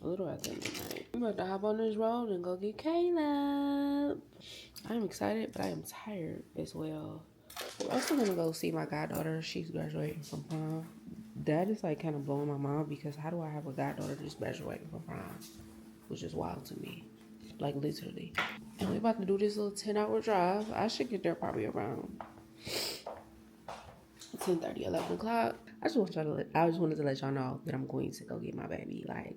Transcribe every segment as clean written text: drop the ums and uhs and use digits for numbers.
a little after midnight. I'm about to hop on this road and go get Caleb. I'm excited, but I am tired as well. We're also gonna go see my goddaughter. She's graduating from prom. That is like kind of blowing my mind because how do I have a goddaughter just graduating from prom? Which is wild to me. Like literally. And we're about to do this little 10-hour drive. I should get there probably around 10:30, 11 o'clock. I just wanted to let y'all know that I'm going to go get my baby. Like,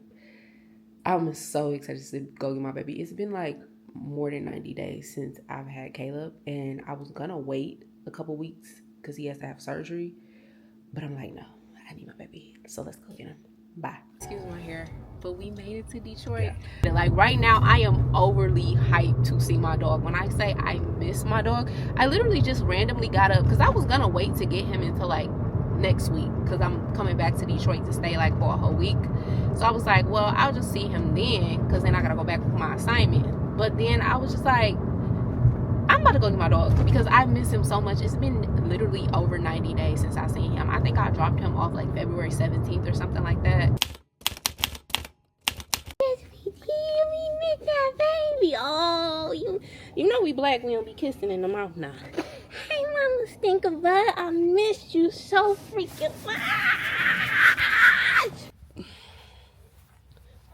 I'm so excited to go get my baby. It's been like more than 90 days since I've had Caleb, and I was gonna wait a couple weeks because he has to have surgery, but I'm like, no, I need my baby, so let's go get him. Bye. Excuse my hair, but we made it to Detroit. Yeah. Like right now, I am overly hyped to see my dog. When I say I miss my dog, I literally just randomly got up because I was gonna wait to get him until like next week because I'm coming back to Detroit to stay like for a whole week. So I was like, well, I'll just see him then because then I gotta go back for my assignment. But then I was just like, I'm about to go get my dog because I miss him so much. It's been literally over 90 days since I seen him. I think I dropped him off like February 17th or something like that. Yes, we miss that baby. Oh, you know we black, we don't be kissing in the mouth now. Hey, mama Stinkerbug, I missed you so freaking much.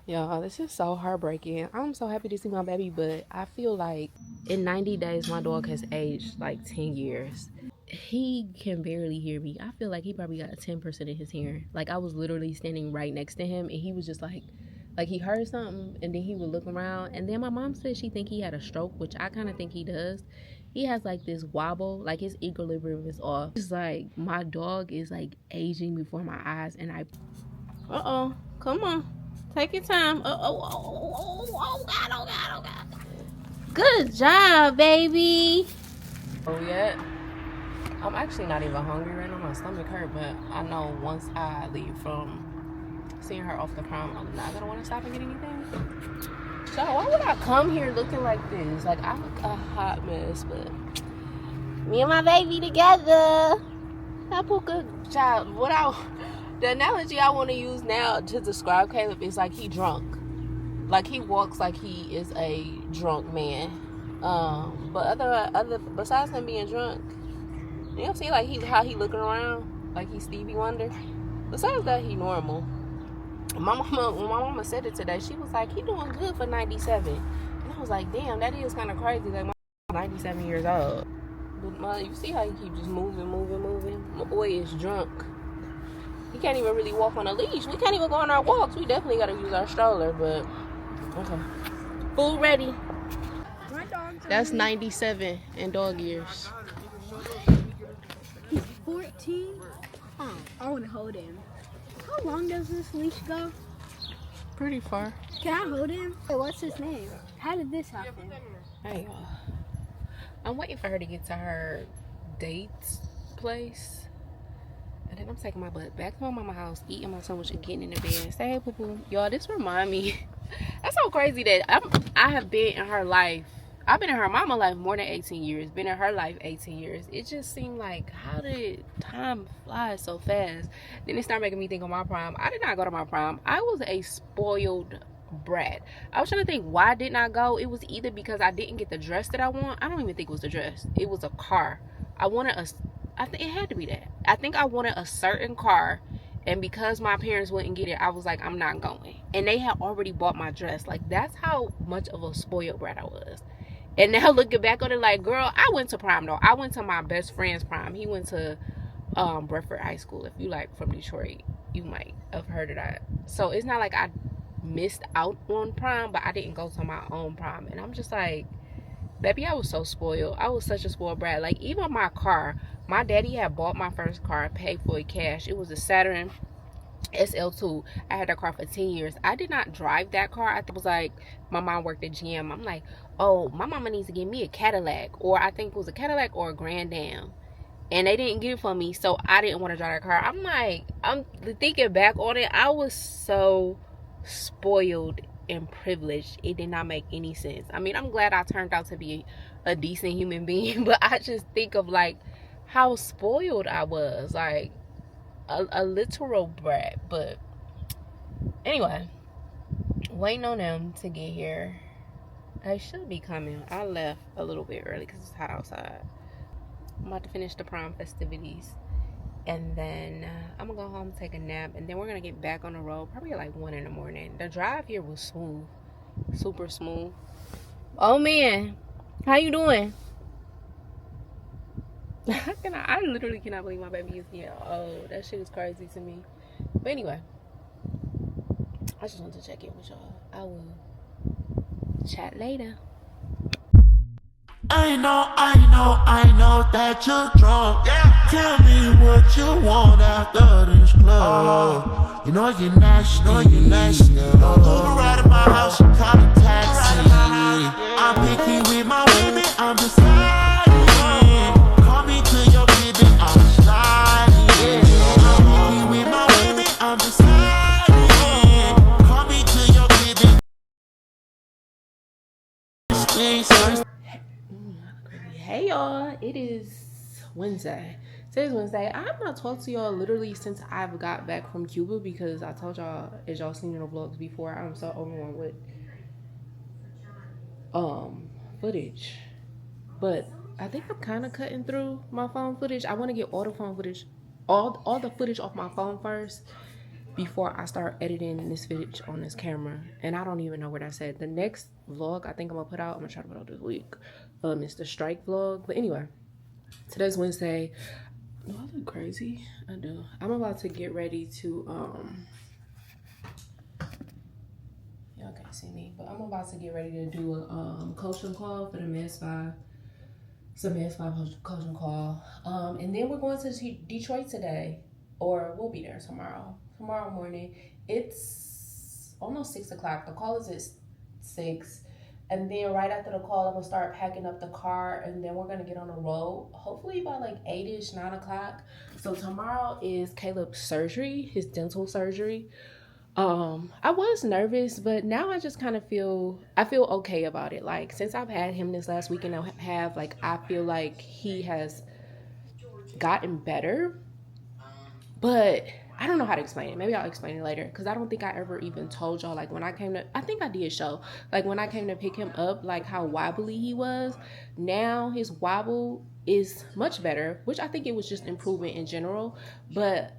Y'all, this is so heartbreaking. I'm so happy to see my baby, but I feel like in 90 days, my dog has aged like 10 years. He can barely hear me. I feel like he probably got 10% of his hearing. Like, I was literally standing right next to him, and he was just like he heard something, and then he would look around. And then my mom said she think he had a stroke, which I kind of think he does. He has like this wobble, like his equilibrium is off. It's like my dog is like aging before my eyes, and uh-oh, come on. Take your time. Oh God. Good job, baby. Oh, yeah. I'm actually not even hungry right now. My stomach hurt, but I know once I leave from seeing her off the prom, I'm not gonna want to stop and get anything. So why would I come here looking like this? Like, I look a hot mess, but me and my baby together. I put good job. The analogy I want to use now to describe Caleb is like he drunk. Like he walks like he is a drunk man. But besides him being drunk, you don't see like how he looking around like he's Stevie Wonder. Besides that, he normal. When my mama said it today, she was like, he doing good for 97. And I was like, damn, that is kind of crazy. Like, my 97 years old. But you see how he keep just moving. My boy is drunk. He can't even really walk on a leash. We can't even go on our walks. We definitely got to use our stroller, but okay. Food ready. That's 97 in dog years. He's 14. Oh, I want to hold him. How long does this leash go? Pretty far. Can I hold him? Hey, what's his name? How did this happen? Hey, I'm waiting for her to get to her date's place. And then I'm taking my butt back to my mama's house, eating my sandwich and getting in the bed. Say, hey, poo-poo. Y'all, this remind me. That's so crazy that I have been in her life. I've been in her mama's life more than 18 years. Been in her life 18 years. It just seemed like, how did time fly so fast? Then it started making me think of my prom. I did not go to my prom. I was a spoiled brat. I was trying to think, why didn't I go? It was either because I didn't get the dress that I want. I don't even think it was the dress. It was a car. I think it had to be that. I think I wanted a certain car, and because my parents wouldn't get it, I was like, I'm not going. And they had already bought my dress. Like, that's how much of a spoiled brat I was. And now looking back on it, like, girl, I went to prom though. I went to my best friend's prom. He went to Bradford High School. If you like from Detroit, you might have heard of that. So it's not like I missed out on prom, but I didn't go to my own prom. And I'm just like, baby, I was so spoiled. I was such a spoiled brat. Like, even my car, my daddy had bought my first car, paid for it cash. It was a Saturn SL2. I had that car for 10 years. I did not drive that car. I think it was like, my mom worked at GM. I'm like, oh, my mama needs to give me a Cadillac. Or I think it was a Cadillac or a Grand Dam. And they didn't get it for me, so I didn't want to drive that car. I'm like, I'm thinking back on it, I was so spoiled and privileged. It did not make any sense. I mean, I'm glad I turned out to be a decent human being, but I just think of like how spoiled I was, like a literal brat. But anyway, Waiting on them to get here. They should be coming. I left a little bit early because it's hot outside. I'm about to finish the prom festivities. And then I'm going to go home, take a nap. And then we're going to get back on the road probably at like 1 in the morning. The drive here was smooth. Super smooth. Oh, man. How you doing? I literally cannot believe my baby is getting old. That shit is crazy to me. But anyway, I just wanted to check in with y'all. I will chat later. I know that you're drunk. Yeah. Tell me what you want after this club. You know you're nasty. Move right in my house, you call a taxi. I'm picky with my women, I'm just sliding. Call me to your baby, I'm sliding. I'm picky with my women, I'm just sliding. Call me to your baby. Hey y'all, it is Wednesday. Today's Wednesday. I have not talked to y'all literally since I've got back from Cuba because I told y'all, as y'all seen in the vlogs before, I'm so overwhelmed with footage. But I think I'm kind of cutting through my phone footage. I want to get all the phone footage, all the footage off my phone first before I start editing this footage on this camera. And I don't even know what I said. The next vlog I think I'm gonna put out, I'm gonna try to put out this week. It's the strike vlog. But anyway, today's Wednesday. Do I look crazy? I do. I'm about to get ready to y'all can't see me, but I'm about to get ready to do a coaching call for the medspa. It's a medspa coaching call. And then we're going to Detroit today, or we'll be there tomorrow morning. It's almost 6 o'clock. The call is at 6. And then right after the call, I'm going to start packing up the car. And then we're going to get on the road, hopefully by like 8-ish, 9 o'clock. So tomorrow is Caleb's surgery, his dental surgery. I was nervous, but now I just kind of feel okay about it. Like, since I've had him this last weekend, I feel like he has gotten better. But I don't know how to explain it. Maybe I'll explain it later, because I don't think I ever even told y'all, like, when I came to, I think I did show, like, when I came to pick him up, like, how wobbly he was. Now his wobble is much better, which I think it was just improvement in general. But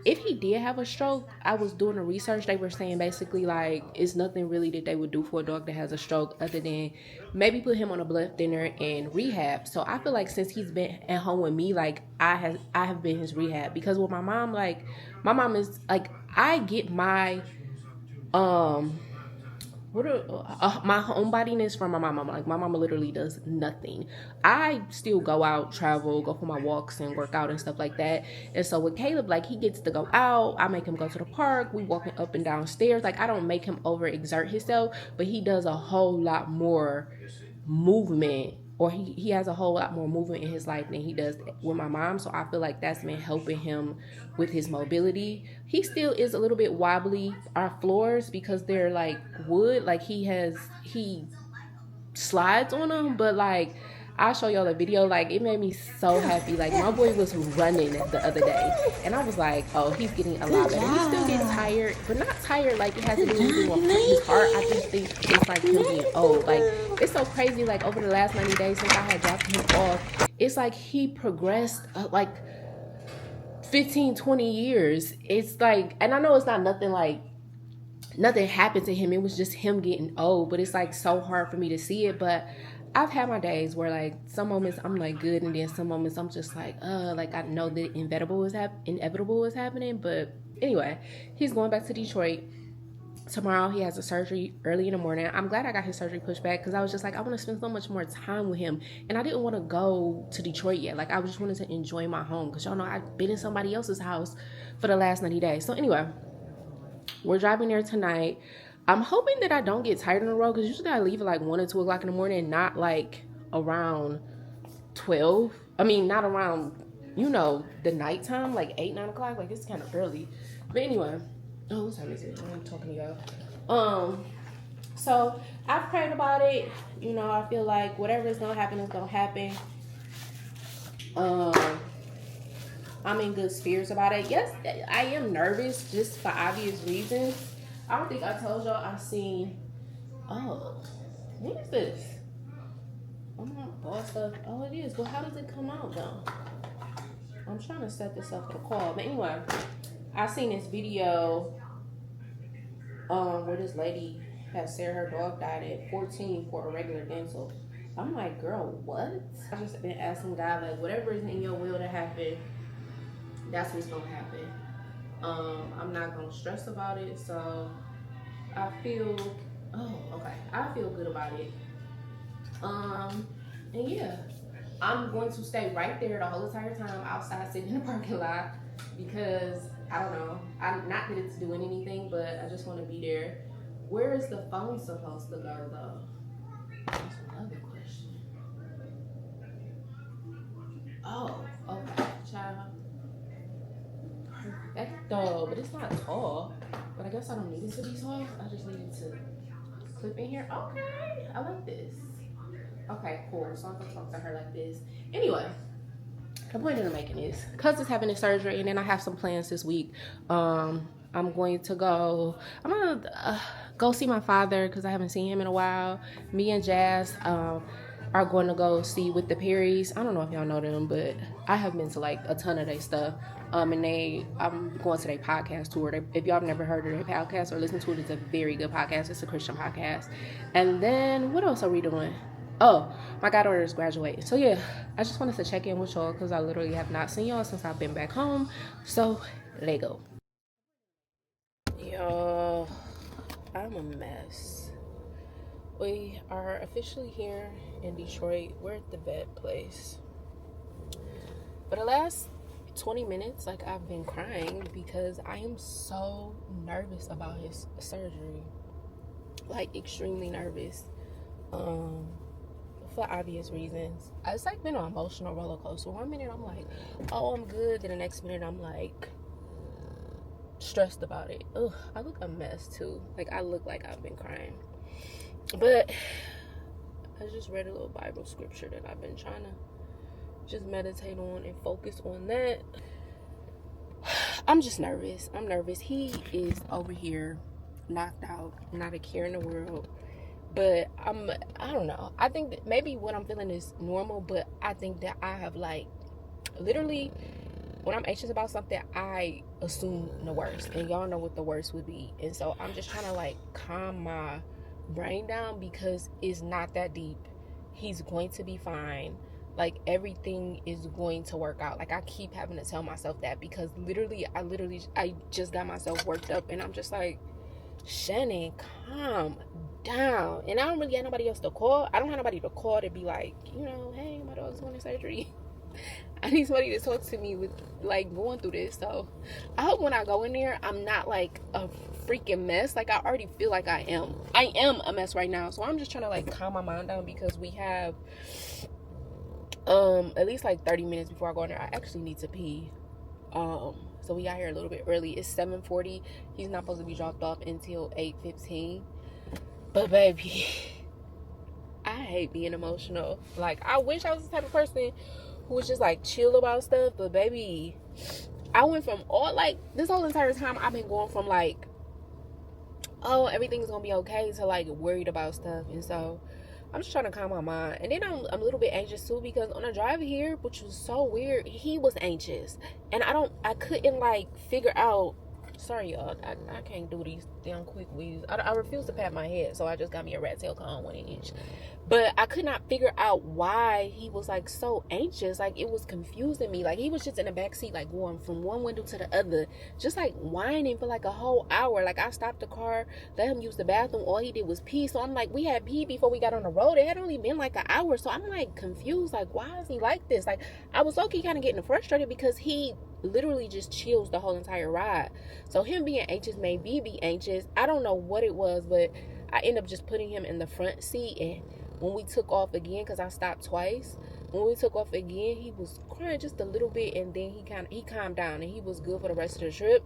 if he did have a stroke, I was doing the research. They were saying basically, like, it's nothing really that they would do for a dog that has a stroke other than maybe put him on a blood thinner and rehab. So I feel like since he's been at home with me, like, I have been his rehab. Because with my mom, like, my mom is like, I get my my homebodiness from my mama. Like, my mama literally does nothing. I still go out, travel, go for my walks and work out and stuff like that. And so with Caleb, like, he gets to go out. I make him go to the park. We walking up and down stairs. Like, I don't make him overexert himself, but he does a whole lot more movement, or he has a whole lot more movement in his life than he does with my mom. So I feel like that's been helping him with his mobility. He still is a little bit wobbly. Our floors, because they're like wood, like he slides on them, but like, I'll show y'all the video. Like, it made me so happy. Like, my boy was running the other day, and I was like, oh, he's getting a lot better. He still gets tired, but not tired like it has to do with his heart. I just think it's like him being old. Like, it's so crazy. Like, over the last 90 days since I had dropped him off, it's like he progressed like 15-20 years. It's like, and I know it's not nothing, like, nothing happened to him. It was just him getting old. But it's like so hard for me to see it. But I've had my days where, like, some moments I'm like good, and then some moments I'm just like I know that inevitable is happening. But anyway, he's going back to Detroit tomorrow. He has a surgery early in the morning. I'm glad I got his surgery pushed back, because I was just like, I want to spend so much more time with him, and I didn't want to go to Detroit yet. Like, I just wanted to enjoy my home, because y'all know I've been in somebody else's house for the last 90 days. So anyway, we're driving there tonight. I'm hoping that I don't get tired on the road, because usually I leave at like 1 or 2 o'clock in the morning, not like around 12. I mean, not around, the nighttime, like 8-9 o'clock. Like, it's kind of early. But anyway, what time is it? I'm talking to y'all. So I've prayed about it. I feel like whatever is gonna happen is gonna happen. I'm in good spirits about it. Yes, I am nervous, just for obvious reasons. I don't think I told y'all I seen. Oh, what is this? I'm not ball stuff. Oh, it is. Well, how does it come out though? I'm trying to set this up for the call. But anyway, I seen this video where this lady has said her dog died at 14 for a regular dental. I'm like, girl, what? I just been asking God, like, whatever is in your will to happen, that's what's gonna happen. I'm not gonna stress about it, so I feel, I feel good about it. And yeah, I'm going to stay right there the whole entire time outside sitting in the parking lot because I don't know. I'm not that it's doing anything, but I just want to be there. Where is the phone supposed to go though? That's another question. Oh, okay, child. Perfecto, but it's not tall. But I guess I don't need it to be tall. I just need it to clip in here. Okay, I like this. Okay, cool. So I'm gonna talk to her like this. Anyway, the point of making this, cause it's having a surgery, and then I have some plans this week. I'm going to go. I'm gonna go see my father because I haven't seen him in a while. Me and Jazz are going to go see With the Perrys. I don't know if y'all know them, but I have been to like a ton of their stuff. And I'm going to their podcast tour. If y'all have never heard of their podcast or listened to it, it's a very good podcast. It's a Christian podcast. And then what else are we doing? Oh, my goddaughter is graduating. So yeah, I just wanted to check in with y'all because I literally have not seen y'all since I've been back home. So let go. Y'all, I'm a mess. We are officially here in Detroit. We're at the vet place. For the last 20 minutes, like, I've been crying because I am so nervous about his surgery. Like, extremely nervous. For obvious reasons. It's like been an emotional roller coaster. One minute I'm like, oh, I'm good. Then the next minute I'm like stressed about it. Ugh, I look a mess too. Like, I look like I've been crying. But I just read a little Bible scripture that I've been trying to just meditate on and focus on that. I'm just nervous. I'm nervous. He is over here knocked out, not a care in the world. But I don't know. I think that maybe what I'm feeling is normal, but I think that I have, like, literally, when I'm anxious about something, I assume the worst. And y'all know what the worst would be. And so I'm just trying to, like, calm my brain down because it's not that deep. He's going to be fine. Like, everything is going to work out. Like, I keep having to tell myself that because I just got myself worked up. And I'm just like, Shannon, calm down. And I don't really have nobody else to call. I don't have nobody to call to be like, you know, hey, my dog's going to surgery. I need somebody to talk to me with, like, going through this. So I hope when I go in there, I'm not like a freaking mess. Like, I already feel like I am a mess right now. So I'm just trying to, like, calm my mind down because we have at least like 30 minutes before I go in there. I actually need to pee. So we got here a little bit early. It's 7:40. He's not supposed to be dropped off until 8:15. But baby, I hate being emotional. Like, I wish I was the type of person who was just like chill about stuff. But baby, I went from all, like, this whole entire time I've been going from like, oh, everything's gonna be okay, to like worried about stuff. And so I'm just trying to calm my mind. And then I'm a little bit anxious too because on the drive here, which was so weird, he was anxious. And I couldn't like figure out, sorry y'all, I can't do these damn quick wheeze. I refuse to pat my head, so I just got me a rat tail comb 1 inch. But I could not figure out why he was like so anxious. Like, it was confusing me. Like, he was just in the back seat, like going from one window to the other, just like whining for like a whole hour. Like, I stopped the car, let him use the bathroom. All he did was pee. So I'm like, we had pee before we got on the road. It had only been like an hour. So I'm like confused. Like, why is he like this? Like, I was low-key kind of getting frustrated because he literally just chills the whole entire ride. So him being anxious made me be anxious. I don't know what it was, but I ended up just putting him in the front seat. And when we took off again, because I stopped twice, when we took off again, he was crying just a little bit, and then he calmed down and he was good for the rest of the trip.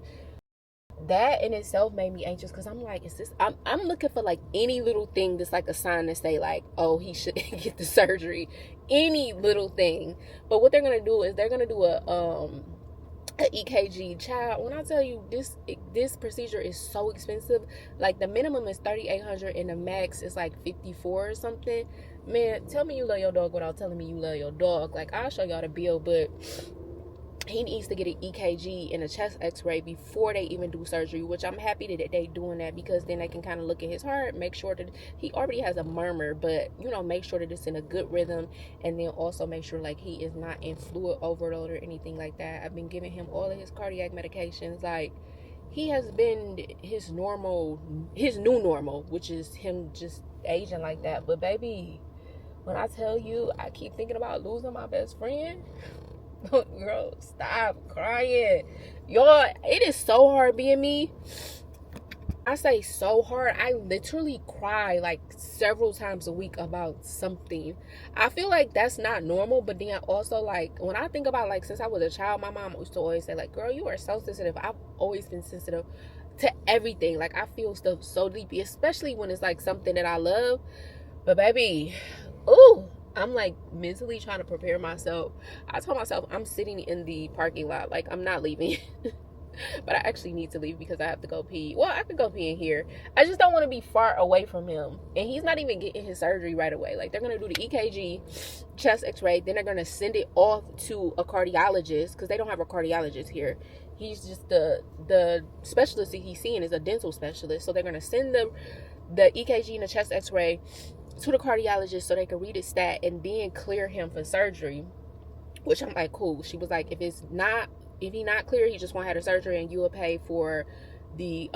That in itself made me anxious because I'm like, is this, I'm looking for like any little thing that's like a sign to say like, oh, he should get the surgery, any little thing. But what they're gonna do is they're gonna do a EKG. Child, when I tell you this procedure is so expensive, like the minimum is $3,800 and the max is like $54 or something. Man, tell me you love your dog without telling me you love your dog. Like, I'll show y'all the bill, but he needs to get an EKG and a chest x-ray before they even do surgery, which I'm happy that they doing that, because then they can kind of look at his heart, make sure that he already has a murmur, but you know, make sure that it's in a good rhythm, and then also make sure like he is not in fluid overload or anything like that. I've been giving him all of his cardiac medications. Like, he has been his new normal, which is him just aging like that. But baby, when I tell you, I keep thinking about losing my best friend. Girl, stop crying. Y'all, it is so hard being me. I say so hard. I literally cry like several times a week about something. I feel like that's not normal, but then also, like, when I think about, like, since I was a child, my mom used to always say, like, girl, you are so sensitive. I've always been sensitive to everything. Like, I feel stuff so deeply, especially when it's like something that I love. But baby, ooh, I'm like mentally trying to prepare myself. I told myself I'm sitting in the parking lot, like, I'm not leaving. But I actually need to leave because I have to go pee. Well, I could go pee in here. I just don't want to be far away from him. And he's not even getting his surgery right away. Like, they're going to do the EKG, chest x-ray. Then they're going to send it off to a cardiologist, because they don't have a cardiologist here. He's just the specialist that he's seeing is a dental specialist. So they're going to send the EKG and the chest x-ray to the cardiologist so they can read his stat and then clear him for surgery, which I'm like, cool. She was like, if he not clear, he just won't have the surgery, and you will pay for the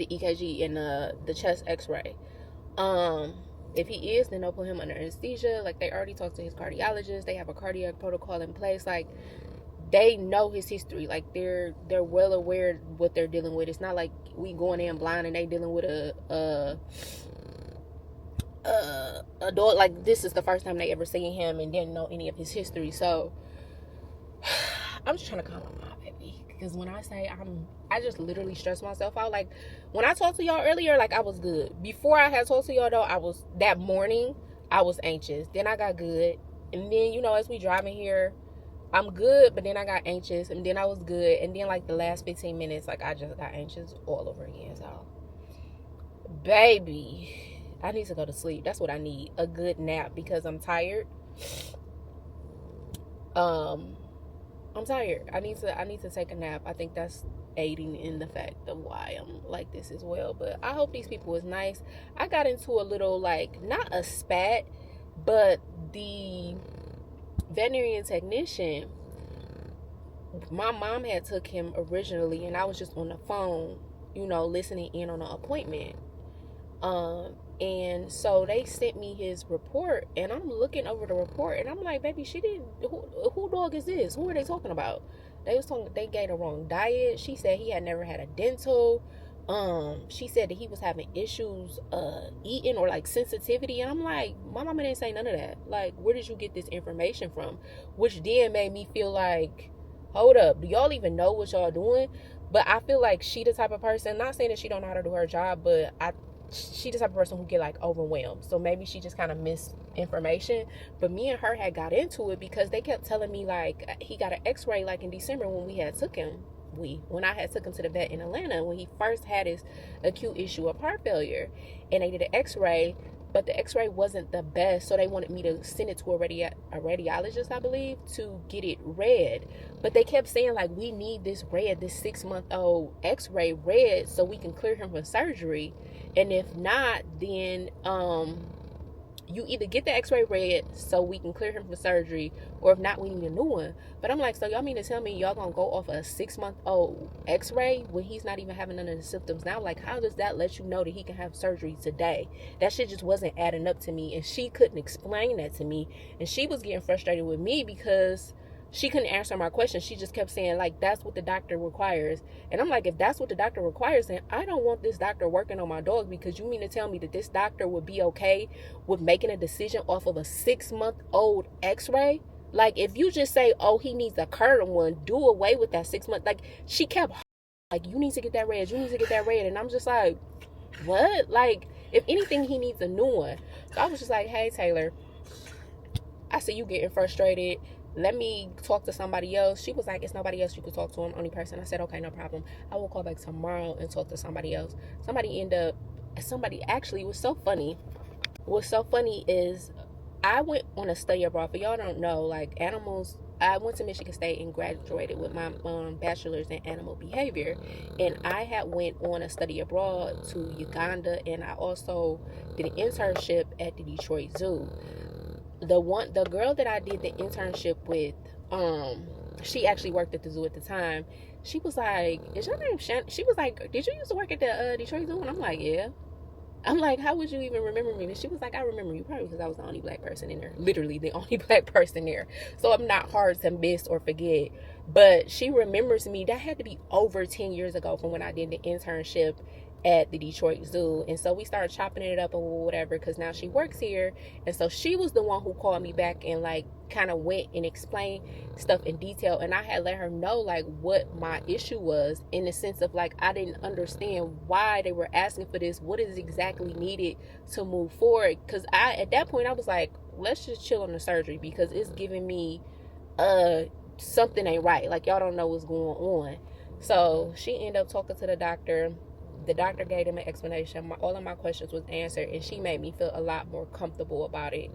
EKG and the chest x-ray. If he is, then they'll put him under anesthesia. Like, they already talked to his cardiologist. They have a cardiac protocol in place. Like, they know his history. Like, they're well aware what they're dealing with. It's not like we going in blind and they dealing with a dog. Like, this is the first time they ever seen him and didn't know any of his history. So I'm just trying to calm my mind, baby, because when I say I just literally stress myself out. Like, when I talked to y'all earlier, like, I was good. Before I had talked to y'all, though, that morning I was anxious. Then I got good, and then, you know, as we driving here, I'm good, but then I got anxious, and then I was good, and then, like, the last 15 minutes, like, I just got anxious all over again. So, baby, I need to go to sleep. That's what I need, a good nap, because I'm tired. I'm tired. I need to take a nap. I think that's aiding in the fact of why I'm like this as well. But I hope these people is nice. I got into a little, like, not a spat, but the veterinarian technician, my mom had took him originally, and I was just on the phone, you know, listening in on an appointment. And so they sent me his report, and I'm looking over the report, and I'm like, baby, who dog is this? Who are they talking about? They gave the wrong diet. She said he had never had a dental. She said that he was having issues eating, or like sensitivity, and I'm like, my mama didn't say none of that. Like, where did you get this information from? Which then made me feel like, hold up, do y'all even know what y'all doing? But I feel like she the type of person, not saying that she don't know how to do her job, but she the type of person who get like overwhelmed. So maybe she just kind of missed information. But me and her had got into it because they kept telling me, like, he got an x-ray like in December when we had took him. When I had took him to the vet in Atlanta when he first had his acute issue of heart failure, and they did an x-ray, but the x-ray wasn't the best, so they wanted me to send it to a radiologist, I believe, to get it read. But they kept saying, like, we need this 6-month-old x-ray read so we can clear him for surgery. And if not, then you either get the x-ray read so we can clear him for surgery, or if not, we need a new one. But I'm like, so y'all mean to tell me y'all gonna go off a 6-month-old x-ray when he's not even having none of the symptoms now? Like, how does that let you know that he can have surgery today? That shit just wasn't adding up to me, and she couldn't explain that to me, and she was getting frustrated with me because she couldn't answer my question. She just kept saying, like, that's what the doctor requires. And I'm like, if that's what the doctor requires, then I don't want this doctor working on my dog, because you mean to tell me that this doctor would be okay with making a decision off of a 6-month-old x-ray? Like, if you just say, oh, he needs a current one, do away with that 6 month. Like, she kept, like, you need to get that read. You need to get that read. And I'm just like, what? Like, if anything, he needs a new one. So I was just like, hey, Taylor, I see you getting frustrated. let me talk to somebody else. She was like, it's nobody else you could talk to. I'm the only person. I said, okay, no problem. I will call back tomorrow and talk to somebody else. Somebody actually, it was so funny. What's so funny is I went on a study abroad. For y'all don't know, like, animals, I went to Michigan State and graduated with my bachelor's in animal behavior, and I had went on a study abroad to Uganda, and I also did an internship at the Detroit Zoo. The girl that I did the internship with, she actually worked at the zoo at the time. She was like, is your name Shannon? She was like, did you used to work at the Detroit Zoo? And I'm like, yeah. I'm like, how would you even remember me? And she was like, I remember you probably because I was the only black person in there. Literally the only black person there. So I'm not hard to miss or forget. But she remembers me. That had to be over 10 years ago from when I did the internship at the Detroit Zoo. And so we started chopping it up or whatever because now she works here. And so she was the one who called me back and like kind of went and explained stuff in detail. And I had let her know like what my issue was, in the sense of like I didn't understand why they were asking for this, what is exactly needed to move forward. Because at that point I was like, let's just chill on the surgery because it's giving me something ain't right. Like y'all don't know what's going on. So she ended up talking to the doctor. The doctor gave him an explanation. All of my questions was answered, and she made me feel a lot more comfortable about it.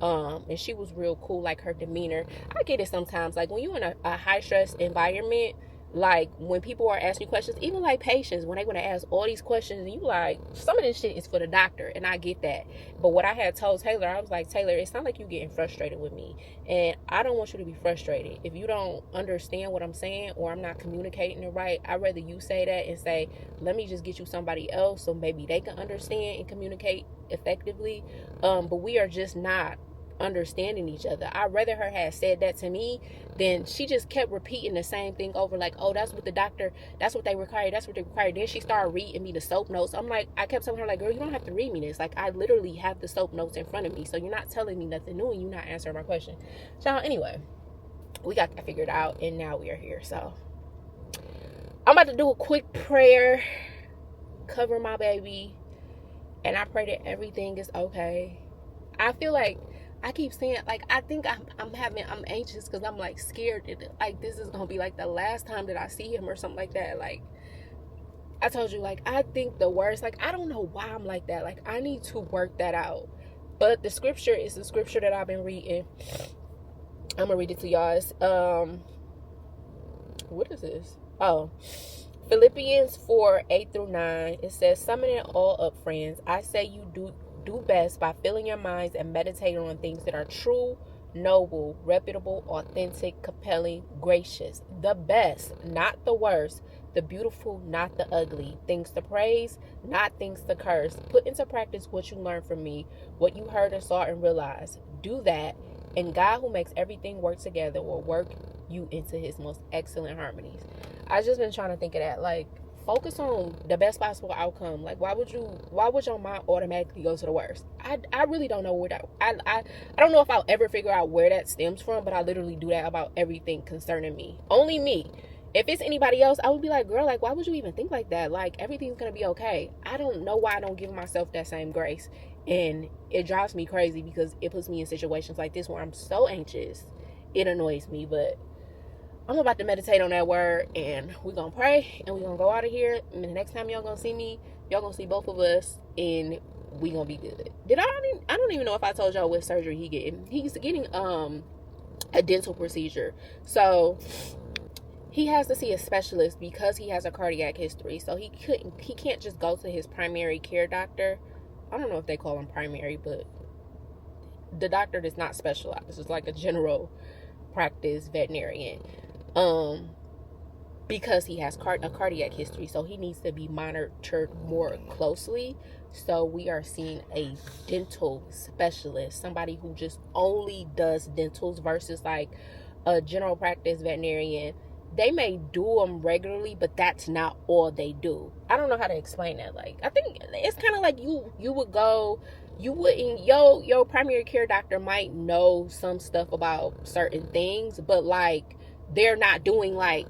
And she was real cool, like her demeanor. I get it sometimes, like when you're in a high stress environment, like when people are asking you questions, even like patients, when they want to ask all these questions, and you like, some of this shit is for the doctor, and I get that. But what I had told Taylor, I was like, Taylor, it's not like you getting frustrated with me, and I don't want you to be frustrated. If you don't understand what I'm saying, or I'm not communicating it right, I'd rather you say that and say, let me just get you somebody else so maybe they can understand and communicate effectively. But we are just not understanding each other. I'd rather her had said that to me than she just kept repeating the same thing over, like, oh, that's what the doctor, that's what they require, that's what they require. Then she started reading me the soap notes. I'm like, I kept telling her, like, girl, you don't have to read me this. Like, I literally have the soap notes in front of me, so you're not telling me nothing new and you're not answering my question. So anyway, we got that figured out, and now we are here. So I'm about to do a quick prayer, cover my baby, and I pray that everything is okay. I feel like I keep saying, like, I think I'm anxious because I'm like scared that like this is gonna be like the last time that I see him or something like that. Like I told you, like I think the worst. Like I don't know why I'm like that. Like I need to work that out. But the scripture is the scripture that I've been reading. I'm gonna read it to y'all. It's, what is this? Oh, Philippians 4:8-9. It says, "Summon it all up, friends. I say you do best by filling your minds and meditating on things that are true, noble, reputable, authentic, compelling, gracious. The best, not the worst. The beautiful, not the ugly. Things to praise, not things to curse. Put into practice what you learned from me, what you heard and saw and realized. Do that, and God, who makes everything work together, will work you into his most excellent harmonies." I've just been trying to think of that, like, focus on the best possible outcome. Like, why would your mind automatically go to the worst? I really don't know where that, I don't know if I'll ever figure out where that stems from, but I literally do that about everything concerning me. Only me. If it's anybody else, I would be like, girl, like, why would you even think like that? Like, everything's gonna be okay. I don't know why I don't give myself that same grace. And it drives me crazy because it puts me in situations like this where I'm so anxious. It annoys me, but I'm about to meditate on that word, and we're going to pray, and we're going to go out of here, and the next time y'all going to see me, y'all going to see both of us, and we going to be good. I don't even know if I told y'all what surgery he's getting a dental procedure. So he has to see a specialist because he has a cardiac history. So he can't just go to his primary care doctor. I don't know if they call him primary, but the doctor does not specialize. It's like a general practice veterinarian. Because he has a cardiac history, so he needs to be monitored more closely. So we are seeing a dental specialist, somebody who just only does dentals versus like a general practice veterinarian. They may do them regularly, but that's not all they do. I don't know how to explain that. Like, I think it's kind of like your primary care doctor might know some stuff about certain things, but like they're not doing like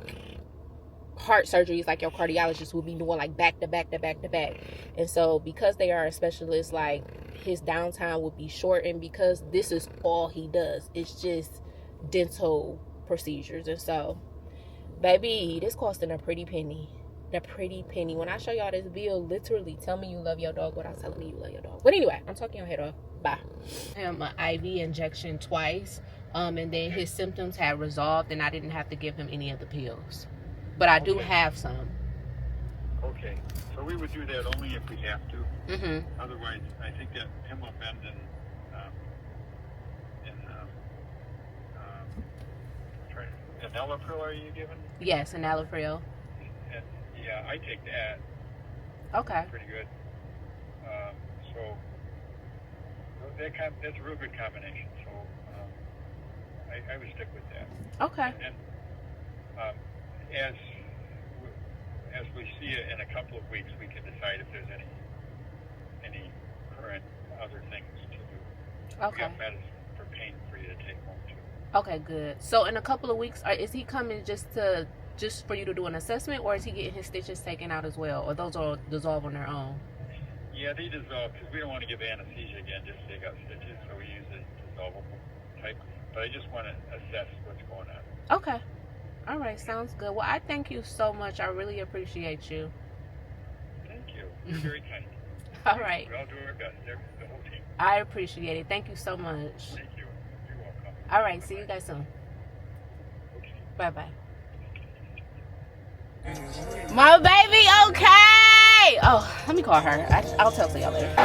heart surgeries like your cardiologist will be doing, like back to back. And so because they are a specialist, like his downtime would be shortened because this is all he does. It's just dental procedures. And so, baby, this costing a pretty penny. A pretty penny. When I show y'all this bill, literally tell me you love your dog without telling me you love your dog. But anyway, I'm talking your head off. Bye. Him an IV injection twice. And then his symptoms had resolved and I didn't have to give him any of the pills. But I do have some. Okay. So we would do that only if we have to. Mm-hmm. Otherwise, I think that Hemobend and Enalapril are you giving? Yes, enalapril. And yeah, I take that. Okay. Pretty good. So that's a real good combination. So I would stick with that. Okay. And as we see it in a couple of weeks, we can decide if there's any current other things to do. Okay. We have medicine for pain for you to take home too. Okay, good. So in a couple of weeks, is he coming just for you to do an assessment, or is he getting his stitches taken out as well, or those all dissolve on their own? Yeah, they dissolve because we don't want to give anesthesia again just to take out stitches, so we use a dissolvable type. But I just want to assess what's going on. Okay. All right, sounds good. Well, I thank you so much. I really appreciate you. Thank you. You're very kind. All right. We all do our best. The whole team. I appreciate it. Thank you so much. Thank you. You're welcome. All right, see you guys soon. Okay. Bye-bye. My baby, okay. Oh, let me call her. I'll tell y'all later.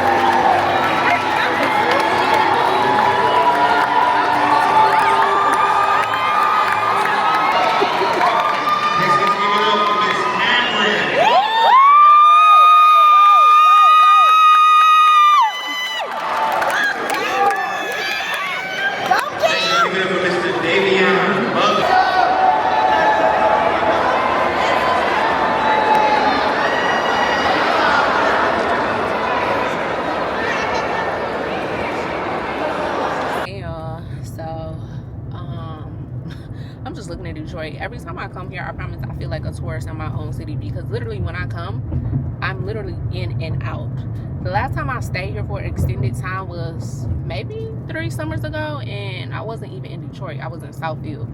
I'm just looking at Detroit. Every time I come here, I promise I feel like a tourist in my own city, because literally when I come, I'm literally in and out. The last time I stayed here for an extended time was maybe 3 summers ago, and I wasn't even in Detroit. I was in Southfield.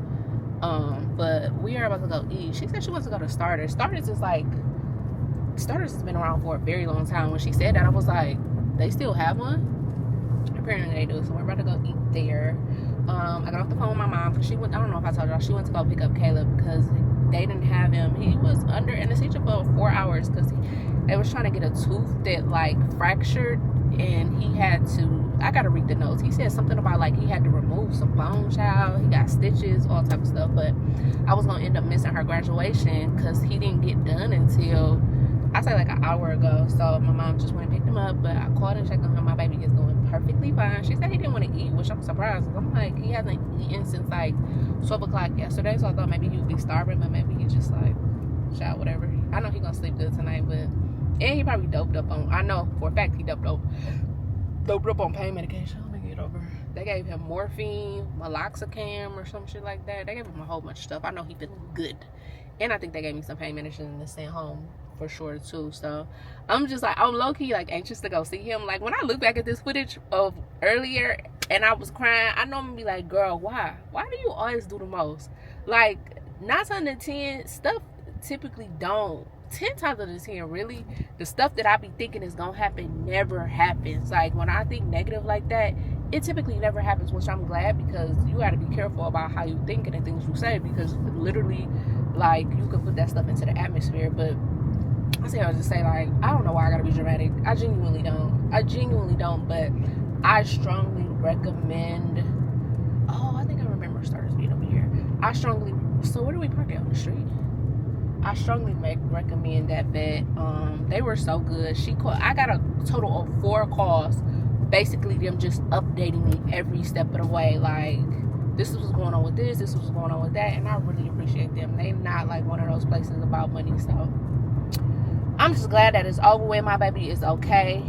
But we are about to go eat. She said she wants to go to Starters. Starters has been around for a very long time. When she said that, I was like, they still have one? Apparently they do. So we're about to go eat there. I got off the phone with my mom because she went, I don't know if I told y'all, she went to go pick up Caleb because they didn't have him. He was under anesthesia for 4 hours because they was trying to get a tooth that like fractured, and he had to, I gotta read the notes. He said something about like he had to remove some bone, child. He got stitches, all type of stuff. But I was gonna end up missing her graduation because he didn't get done until I say like an hour ago. So my mom just went and picked him up, but I called and checked on him. My baby is doing perfectly fine. She said he didn't want to eat, which I'm surprised. I'm like, he hasn't eaten since like 12 o'clock yesterday, so I thought maybe he would be starving, but maybe he just like shout whatever. I know he's gonna sleep good tonight, but and he probably doped up on, I know for a fact he doped up on pain medication. Let me get over. They gave him morphine, meloxicam or some shit like that. They gave him a whole bunch of stuff. I know he feeling good, and I think they gave me some pain medicine to send home for sure too. So I'm just like, I'm low-key like anxious to go see him. Like when I look back at this footage of earlier and I was crying, I know I'm gonna be like, girl, why do you always do the most? Like 9 times out of 10 stuff typically don't. 10 times out of 10 really, the stuff that I be thinking is gonna happen never happens. Like when I think negative like that, it typically never happens, which I'm glad, because you got to be careful about how you think and the things you say, because literally like you can put that stuff into the atmosphere. But I was just say, like, I don't know why I gotta be dramatic. I genuinely don't, but I strongly recommend, oh, I think I remember Starters being over here. So where do we park at, on the street? I strongly recommend that vet. They were so good. I got a total of 4 calls, basically them just updating me every step of the way, like, this is what's going on with this is what's going on with that, and I really appreciate them. They're not like one of those places about money, so I'm just glad that it's over with. My baby is okay.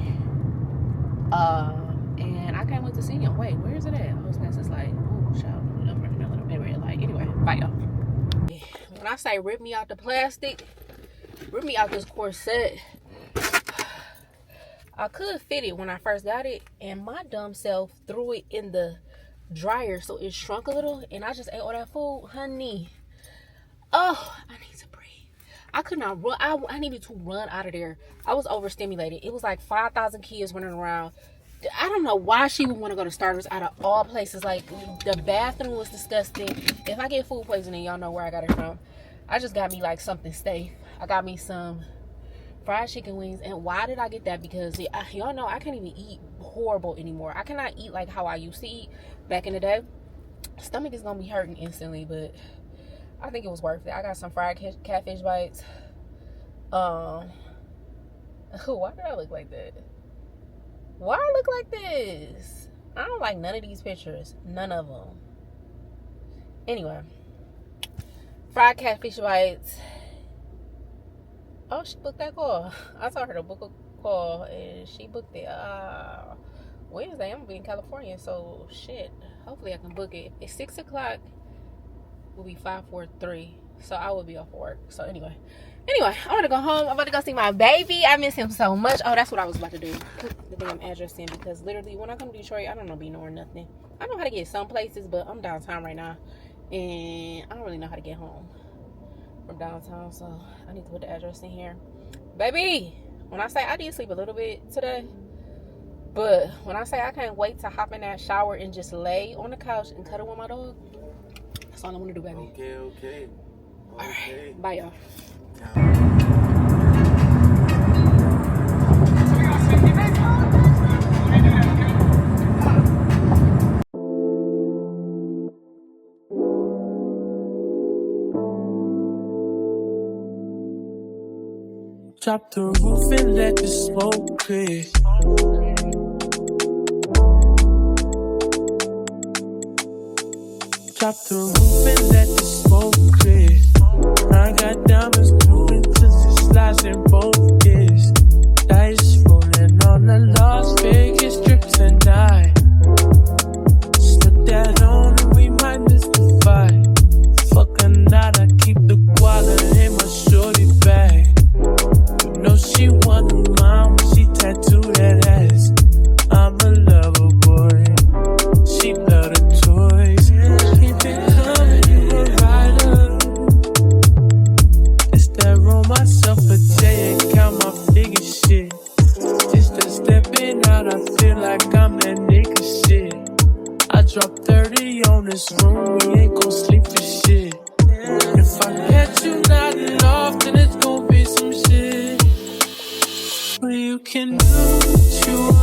And I can't wait to see him. Wait, where is it at? Oh, it's like, oh, child, I'm running a little bit red light. Anyway, bye, y'all. When I say rip me out the plastic, rip me out this corset, I could fit it when I first got it, and my dumb self threw it in the dryer, so it shrunk a little, and I just ate all that food, honey. Oh, I need to breathe. I could not run. I needed to run out of there. I was overstimulated. It was like 5,000 kids running around. I don't know why she would want to go to Starbucks out of all places. Like, the bathroom was disgusting. If I get food poisoning, y'all know where I got it from. I just got me like something safe. I got me some fried chicken wings. And why did I get that? Because y'all know I can't even eat horrible anymore. I cannot eat like how I used to eat back in the day. Stomach is gonna be hurting instantly, but I think it was worth it. I got some fried catfish bites. Why did I look like that? Why I look like this? I don't like none of these pictures. None of them. Anyway, fried catfish bites. Oh, she booked that call. I told her to book a call, and she booked it. Wednesday, I'm gonna be in California, so shit. Hopefully, I can book it. It's 6 o'clock. Will be 5:43, so I will be off work. So anyway, I want to go home. I'm about to go see my baby. I miss him so much. Oh, that's what I was about to do. Put the damn address in, because literally when I come to Detroit, I don't know be knowing nothing. I know how to get some places, but I'm downtown right now, and I don't really know how to get home from downtown, so I need to put the address in here. Baby, when I say I did sleep a little bit today, but when I say I can't wait to hop in that shower and just lay on the couch and cuddle with my dog, that's all I want to do, baby. Okay. All right. Bye, y'all. Drop the roof and let the smoke clear. Drop the roof and let the smoke clear. I got diamonds moving till the slides in both ears. Dice rolling on the Las Vegas strip tonight. Slip that on and we might miss the fight. Fuck a night, I keep the guala in my shorty bag. You know she wanted mine when she tattooed that ass. I'm a lover boy, she love the toys. Keep it coming, you a rider. It's that roll myself a J and count my figure shit. Just a stepping out, I feel like I'm that nigga shit. I dropped 30 on this room, we ain't gon' sleep for shit. If I catch you nodding off, then it's gon' be some shit. But you can do what you want.